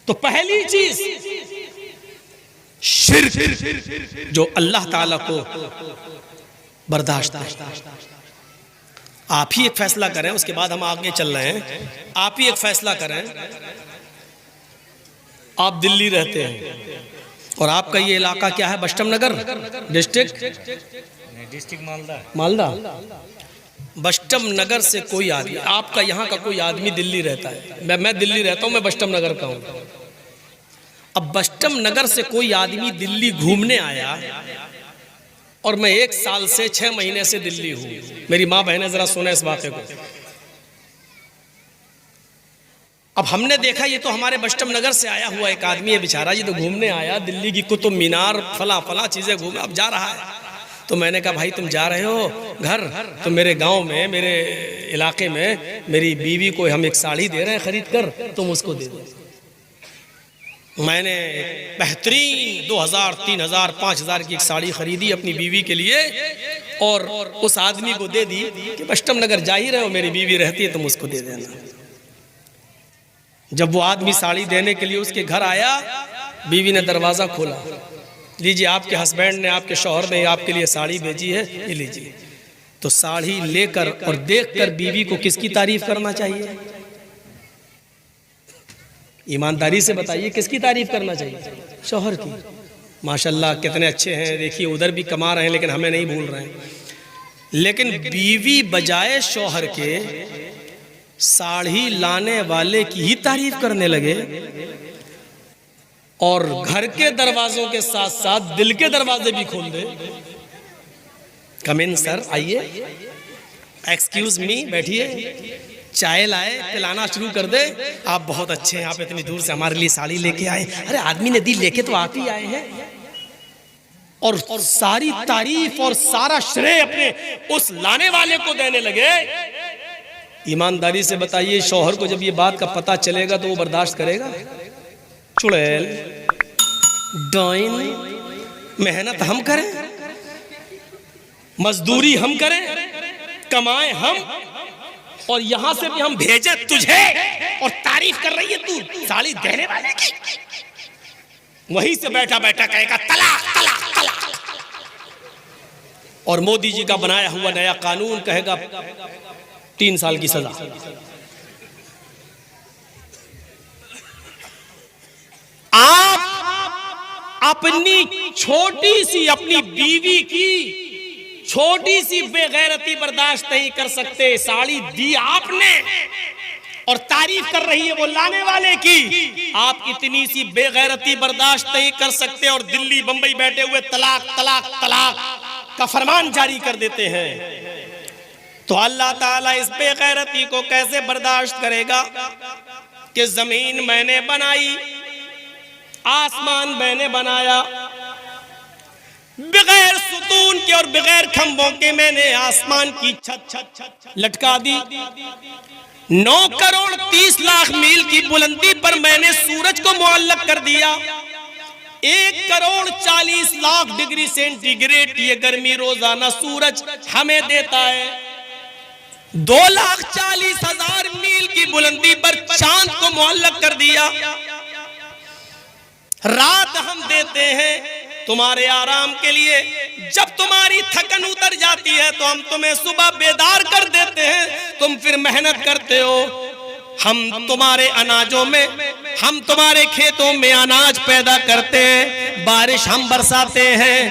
तो पहली चीज शिर्क जो अल्लाह ताला को बर्दाश्त नहीं। आप ही एक फैसला करें, उसके बाद हम आगे चल रहे हैं। आप ही एक फैसला करें। आप दिल्ली रहते हैं और आपका ये इलाका क्या है? बस्टम नगर डिस्ट्रिक्ट मालदा। बस्टम नगर से कोई आदमी, आपका यहाँ का कोई आदमी दिल्ली रहता है, मैं दिल्ली रहता हूँ, मैं बस्टम नगर का हूँ। अब बस्टम नगर से कोई आदमी दिल्ली घूमने आया और मैं 1 साल से 6 महीने से दिल्ली हूँ। मेरी माँ बहनें जरा सुने इस बात को। अब हमने देखा ये तो हमारे बस्टम नगर से आया हुआ एक आदमी है, बेचारा जी तो घूमने आया, दिल्ली की कुतुब मीनार फला चीजें घूमे, अब जा रहा है। तो मैंने कहा भाई तुम जा रहे हो घर, तो मेरे गांव में, मेरे इलाके में मेरी बीवी को हम एक साड़ी दे रहे हैं खरीद कर, तुम उसको दे दो। मैंने बेहतरीन 2000, 3000, 5000 की एक साड़ी खरीदी अपनी बीवी के लिए और उस आदमी को दे दी कि बस्टम नगर जा ही रहे हो, मेरी बीवी रहती है, तुम उसको दे देना। जब वो आदमी साड़ी देने के लिए उसके घर आया, बीवी ने दरवाजा खोला, लीजिए आपके हस्बैंड ने, आपके शौहर ने आपके लिए साड़ी भेजी है, ये लीजिए। तो साड़ी लेकर और देखकर बीवी को किसकी तारीफ करना चाहिए? ईमानदारी से बताइए किसकी तारीफ करना चाहिए? शौहर की। माशाल्लाह कितने अच्छे हैं, देखिए उधर भी कमा रहे हैं लेकिन हमें नहीं भूल रहे हैं। लेकिन बीवी बजाय शौहर के साड़ी लाने वाले की ही तारीफ करने लगे और घर के दरवाजों के साथ साथ दिल के दरवाजे भी खोल दे। कम इन सर, आइए, एक्सक्यूज मी, बैठिए, चाय लाए, पिलाना शुरू कर दे। आप बहुत अच्छे हैं, आप इतनी दूर से हमारे लिए साड़ी लेके आए। अरे आदमी ने दी, लेके तो आप ही आए हैं। और सारी तारीफ और सारा श्रेय अपने उस लाने वाले को देने लगे। ईमानदारी से बताइए शौहर को जब ये बात का पता चलेगा तो वो बर्दाश्त करेगा? चुड़ैल, डाइन, मेहनत हम करें, मजदूरी हम करें, कमाए हम, और यहां से भी हम भेजे तुझे और तारीफ कर रही है तू साड़ी देने वाले की। वहीं से बैठा बैठा कहेगा तलाक तलाक तलाक। और मोदी जी का बनाया हुआ नया कानून कहेगा 3 साल की सजा। आप अपनी छोटी सी, अपनी बीवी की छोटी सी बेगैरती बर्दाश्त नहीं कर सकते। साड़ी दी आपने और तारीफ कर रही है वो लाने वाले की। आप इतनी सी बेगैरती बर्दाश्त नहीं कर सकते और दिल्ली बंबई बैठे हुए तलाक तलाक तलाक का फरमान जारी कर देते हैं। तो अल्लाह ताला इस बेगैरती को कैसे बर्दाश्त करेगा कि जमीन मैंने बनाई, आसमान मैंने बनाया, बगैर सुतून के और बगैर खंभों के मैंने आसमान की छत लटका दी। 9 करोड़ 30 लाख मील की बुलंदी पर मैंने सूरज को मुअल्लक कर दिया। 1 करोड़ 40 लाख डिग्री सेंटीग्रेड ये गर्मी रोजाना सूरज हमें देता है। 2,40,000 मील की बुलंदी पर चांद को मुअल्लक कर दिया। रात हम देते हैं तुम्हारे आराम के लिए। जब तुम्हारी थकन उतर जाती है तो हम तुम्हें सुबह बेदार कर देते हैं, तुम फिर मेहनत करते हो। हम तुम्हारे अनाजों में, हम तुम्हारे खेतों में अनाज पैदा करते हैं, बारिश हम बरसाते हैं,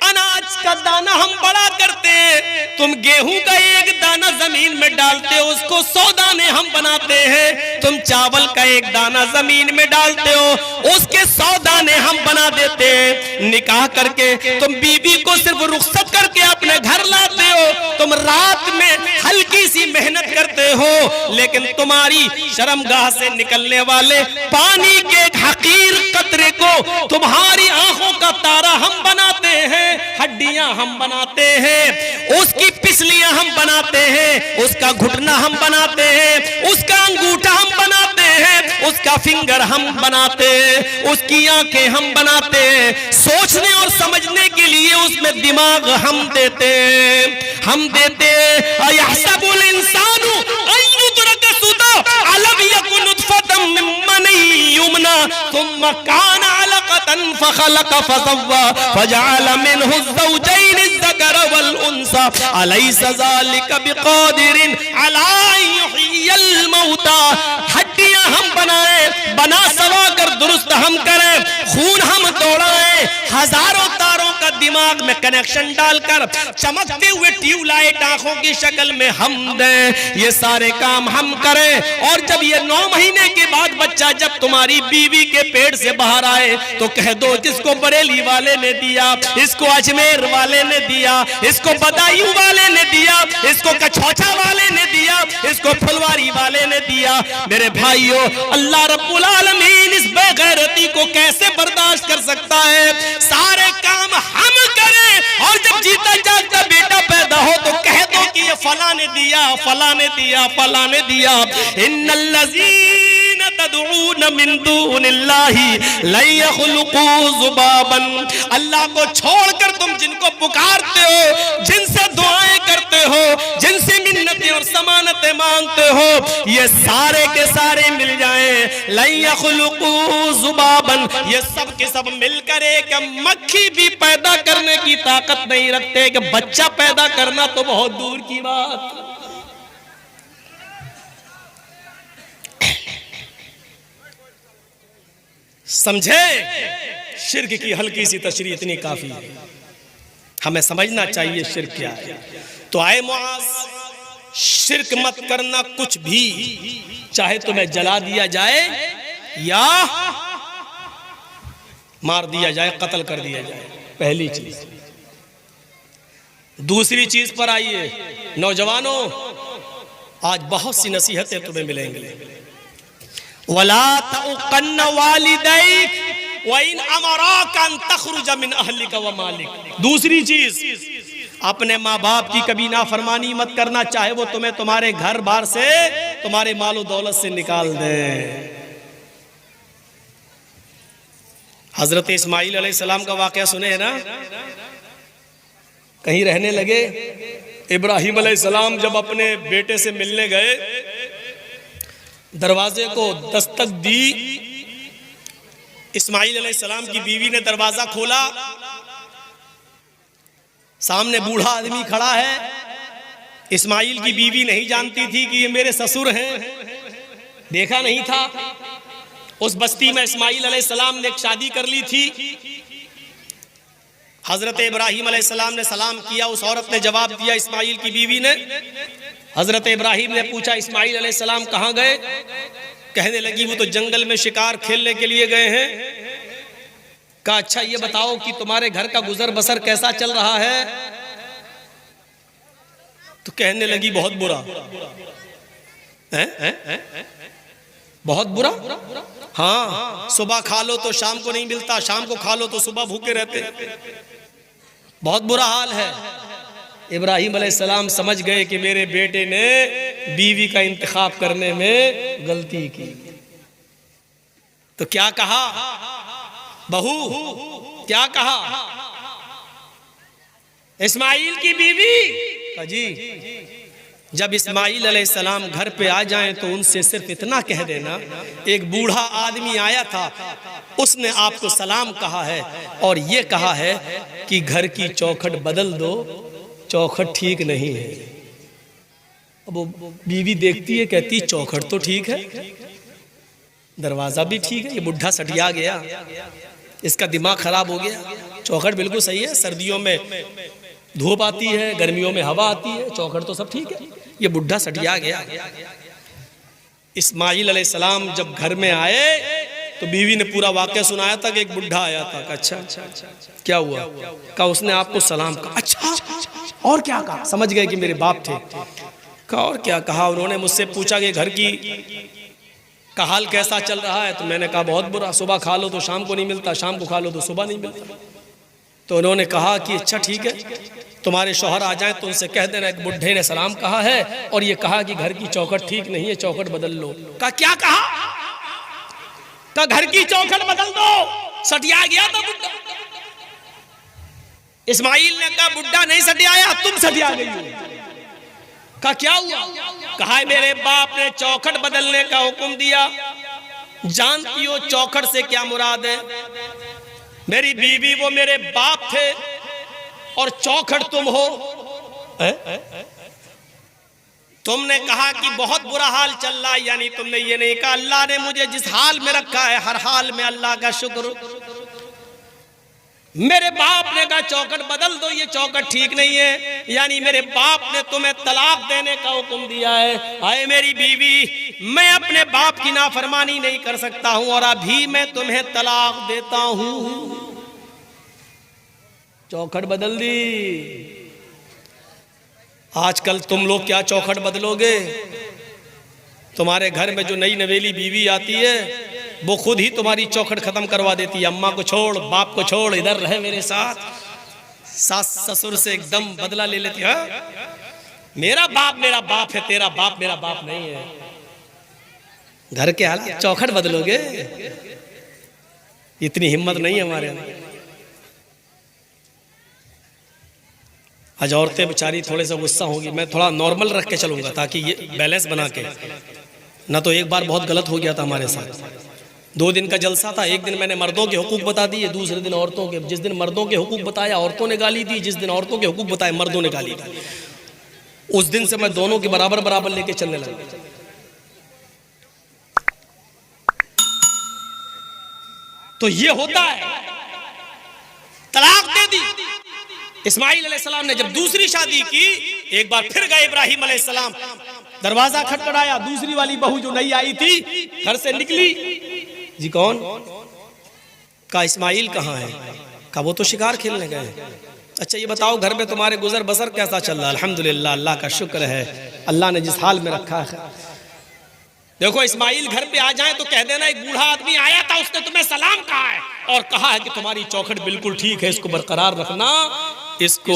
अनाज का दाना हम बड़ा करते हैं। तुम गेहूं का 1 दाना जमीन में डालते हो, उसको 100 दाने हम बनाते हैं। तुम चावल का 1 दाना जमीन में डालते हो, उसके 100 दाने हम बना देते हैं। निकाह करके तुम बीवी को सिर्फ रुखसत करके अपने घर लाते हो। तुम रात में हल्की सी मेहनत करते हो, लेकिन तुम्हारी शर्मगाह से निकलने वाले पानी के हकीर कतरे को तुम्हारी आंखों का तारा हम बनाते हैं, हड्डियां हम बनाते हैं, उसकी पिसलियां हम बनाते हैं, उसका घुटना हम बनाते हैं, उसका अंगूठा हम बनाते हैं, उसका फिंगर हम बनाते हैं, उसकी आंखें हम बनाते हैं। सोचने और समझने के लिए उसमें दिमाग हम देते हैं, हम देते हैं। अयहसबुल इंसानु अन युतरक सुदा अलम यकुन नुतफतम मिन मनी युमना सुम्मा कान अलक़तन फख़लक़ फसव्वा फजअल मिन्हु ज़ौजैनि ज़कर वल उन्सा अलैसा ज़ालिका बिक़ादिरिन अला युह्यिल मौता। हड्डियां हम बनाए, बना सवा कर दुरुस्त हम करें, खून हम दौड़ाएं, हजारों तारों का दिमाग में कनेक्शन डालकर चमकते हुए ट्यूबलाइट आंखों की शक्ल में हम दें, ये सारे काम हम करें। और जब ये 9 महीने के बाद बच्चा जब तुम्हारी बीवी के पेट से बाहर आए तो कह दो जिसको बरेली वाले ने दिया, इसको अजमेर वाले ने दिया, इसको बदायूं वाले ने दिया, इसको कछौछा वाले ने दिया, इसको फुलवारी वाले ने दिया। मेरे भाइयों, अल्लाह रब्बुल आलमीन इस बेगैरती को कैसे बर्दाश्त कर सकता है? सारे काम हम करें और जब जीता जागता बेटा पैदा हो तो कह दो कि ये फला ने दिया, फला ने दिया, फला ने दिया। इन्नल्लज़ीना तदऊन मिन दूनिल्लाहि लन यख़लुक़ू ज़ुबाबन। अल्लाह को छोड़कर तुम जिनको पुकारते हो, जिनसे दुआएं करते हो, जिनसे मिन्नतें और समानतें मांगते हो, ये सारे के सारे मिल जाएं। लन यख़लुक़ू ज़ुबाबन, ये सब के सब मिलकर एक मक्खी भी पैदा करने की ताकत नहीं रखते कि बच्चा पैदा करना तो बहुत दूर की बात। समझे? शिर्क की हल्की सी तशरीह इतनी काफी है, हमें समझना चाहिए शिर्क क्या है। तो आए मुआज, शिर्क मत करना कुछ भी, चाहे तुम्हें जला दिया जाए या मार दिया जाए, कत्ल कर दिया जाए, पहली चीज। दूसरी चीज पर आइए नौजवानों, आज बहुत सी नसीहतें तुम्हें मिलेंगी। वला तउक़न्न वालिदैक व इन अमराका अन तख़रुज मिन अहलिका व मालिक। दूसरी चीज, अपने माँ बाप की कभी नाफरमानी मत करना, चाहे वो तुम्हें तुम्हारे घर बार से, तुम्हारे मालो दौलत से निकाल दे। हजरत इस्माइल अलैहिस्सलाम का वाकया सुने है ना? कहीं रहने लगे, इब्राहिम अलैहिस्सलाम जब अपने बेटे से मिलने गए, दरवाजे को दस्तक दी, इस्माइल अलैहिस्सलाम की बीवी ने दरवाजा खोला, सामने बूढ़ा आदमी खड़ा है। इस्माइल की बीवी नहीं जानती थी कि ये मेरे ससुर हैं, देखा नहीं था। उस बस्ती में इस्माइल अलैहिस्सलाम ने एक शादी कर ली थी। हजरत इब्राहिम अलैहिस्सलाम ने सलाम किया, उस औरत ने जवाब दिया इस्माइल की बीवी ने। हजरत इब्राहिम ने पूछा इस्माइल अलैहिस्सलाम कहाँ गए? कहने लगी वो तो जंगल में शिकार खेलने के लिए गए हैं। कहा अच्छा ये बताओ कि तुम्हारे घर का गुजर बसर कैसा चल रहा है? तो कहने लगी बहुत बुरा। बहुत बुरा? हाँ, सुबह खा लो तो शाम को नहीं मिलता, शाम को खा लो तो सुबह भूखे रहते, बहुत बुरा हाल है। इब्राहिम अलैहिस्सलाम समझ गए कि मेरे बेटे ने बीवी का इंतखाब करने में गलती की। तो क्या कहा? बहू क्या कहा? इस्माइल की बीवी जी, जब इस्माइल अलैहिस्सलाम घर पे आ जाएं तो उनसे सिर्फ इतना कह देना, एक बूढ़ा आदमी आया था, उसने आपको सलाम कहा है और ये कहा है कि घर की चौखट बदल दो, चौखट ठीक नहीं है। अब वो बीवी देखती है, कहती चौखट तो ठीक है, दरवाजा भी ठीक है, ये बुढ़ा सटिया गया, इसका दिमाग खराब हो गया। चौखट बिल्कुल सही है, सर्दियों में धूप आती है, गर्मियों में हवा आती है, चौखट तो सब ठीक है, ये बुढ़ा सटिया गया। इस्माइल अलैहिस्सलाम जब घर में आए तो बीवी ने पूरा वाकया सुनाया था कि एक बुढ़ा आया था। अच्छा क्या हुआ? कहा उसने आपको सलाम कहा। अच्छा और क्या कहा? समझ गए कि मेरे बाप थे। कहा और क्या कहा? उन्होंने मुझसे पूछा कि घर की का हाल कैसा चल रहा है? तो मैंने कहा बहुत बुरा, सुबह खा लो तो शाम को नहीं मिलता, शाम को खा लो तो सुबह नहीं मिलता। तो उन्होंने कहा कि अच्छा ठीक है, तुम्हारे शौहर आ जाएं तो उनसे कह देना एक बुढ़े ने सलाम कहा है और ये कहा कि घर की चौखट ठीक नहीं है, चौखट बदल लो। कहा क्या कहा? कहा घर की चौखट बदल दो। सटिया गया था बुढ़ा। इस्माइल ने कहा बुढ़ा नहीं सटियाया, तुम सटिया गई हो। कहा क्या हुआ? कहा मेरे बाप ने चौखट बदलने का हुक्म दिया, जानती हो चौखट से क्या मुराद है? मेरी बीवी वो मेरे बाप थे और चौखट तुम हो। तुमने कहा कि बहुत बुरा हाल चल रहा है, यानी तुमने ये नहीं कहा अल्लाह ने मुझे जिस हाल में रखा है हर हाल में अल्लाह का शुक्र। मेरे बाप ने कहा चौखट बदल दो, ये चौखट ठीक नहीं है, यानी मेरे बाप ने तुम्हें तलाक देने का हुक्म दिया है। आए मेरी बीवी, मैं अपने बाप की नाफरमानी नहीं कर सकता हूं और अभी मैं तुम्हें तलाक देता हूं। चौखट बदल दी। आजकल तुम लोग क्या चौखट बदलोगे? तुम्हारे घर में जो नई नवेली बीवी आती है वो खुद ही तुम्हारी चौखट खत्म करवा देती है। अम्मा को छोड़, बाप को छोड़, इधर रहे मेरे साथ। सास ससुर से एकदम बदला ले लेती है। मेरा बाप है, तेरा बाप मेरा बाप नहीं है। घर के हालात चौखट बदलोगे? इतनी हिम्मत नहीं है हमारे अंदर। आज औरतें बेचारी थोड़े से गुस्सा होगी। मैं थोड़ा नॉर्मल रख के चलूंगा ताकि ये बैलेंस बना के, ना तो एक बार बहुत गलत हो गया था हमारे साथ। 2 दिन का जलसा था। एक दिन मैंने मर्दों के हुकूक बता दिए, दूसरे दिन औरतों के। जिस दिन मर्दों के हुकूक बताया औरतों ने गाली दी, जिस दिन औरतों के हुकूक बताए मर्दों ने गाली दी। उस दिन से मैं दोनों के बराबर बराबर लेके चलने लगा। तो ये होता है। तलाक दे दी। इस्माइल अलैहिस्सलाम ने जब दूसरी शादी की, एक बार फिर गए इब्राहिम अलैहिस्सलाम, दरवाजा खटखटाया। दूसरी वाली बहू जो नई आई थी घर से निकली। जी कौन? का इस्माइल कहाँ है? का वो तो शिकार खेलने गए। अच्छा ये बताओ घर में तुम्हारे गुजर बसर कैसा चल रहा है? अल्हम्दुलिल्लाह, अल्लाह का शुक्र है, अल्लाह ने जिस हाल में रखा है। देखो इस्माइल घर पे आ जाए तो कह देना एक बूढ़ा आदमी आया था, उसने तुम्हें सलाम कहा है और कहा है कि तुम्हारी चौखट बिल्कुल ठीक है, इसको बरकरार रखना, इसको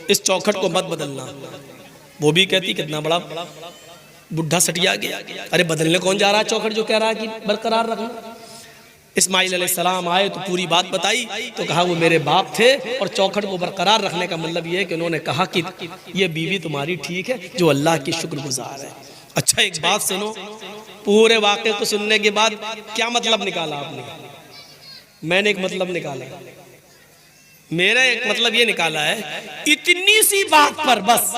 इस चौखट को मत बदलना। वो भी कहती कितना बड़ा बुढ़ा सटिया गया। अरे बदलने कौन जा रहा है चौखट जो कह रहा है कि बरकरार रखना। इस्माइल अलैहिस्सलाम आए तो पूरी बात बताई तो कहा वो मेरे बाप थे और चौखट को बरकरार रखने का मतलब ये है कि उन्होंने कहा कि ये बीवी तुम्हारी ठीक है जो अल्लाह की शुक्रगुजार है। अच्छा एक बात सुनो, पूरे वाक़े को सुनने के बाद क्या मतलब निकाला आपने? मैंने एक मतलब निकाला, मेरा एक मतलब ये निकाला है, इतनी सी बात पर बस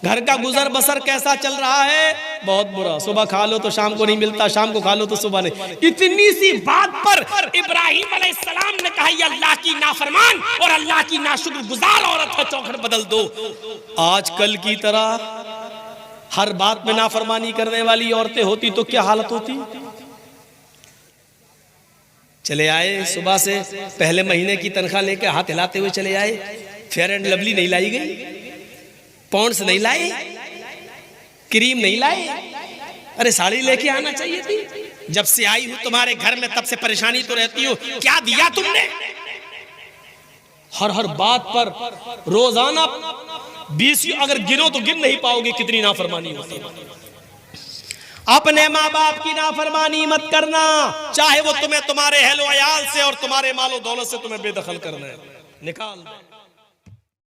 घर का गुजर बसर कैसा चल रहा है? बहुत बुरा। सुबह खा लो तो शाम को नहीं मिलता, शाम को खा लो तो सुबह नहीं। इतनी सी बात पर इब्राहिम अलैहिस्सलाम ने कहा ये अल्लाह की नाफरमान और अल्लाह की नाशुक्रगुजार औरत है, चौखट बदल दो। आजकल की तरह हर बात में नाफरमानी करने वाली औरतें होती तो क्या हालत होती? चले आए सुबह से, पहले महीने की तनख्वाह लेके हाथ हिलाते हुए चले आए। फेयर एंड लवली नहीं लाई गई, पॉन्ड्स नहीं लाए, क्रीम नहीं लाए। अरे साड़ी लेके आना चाहिए थी। जब से आई हूं तुम्हारे घर में तब से परेशानी तो रहती हो, क्या दिया तुमने? हर बात पर रोजाना 20 अगर गिनो तो गिन नहीं पाओगे कितनी नाफरमानी होती है। अपने माँ बाप की नाफरमानी मत करना, चाहे वो तुम्हें तुम्हारे हेलो अयाल से और तुम्हारे मालो दौलत से तुम्हें बेदखल करना है, निकाल दो।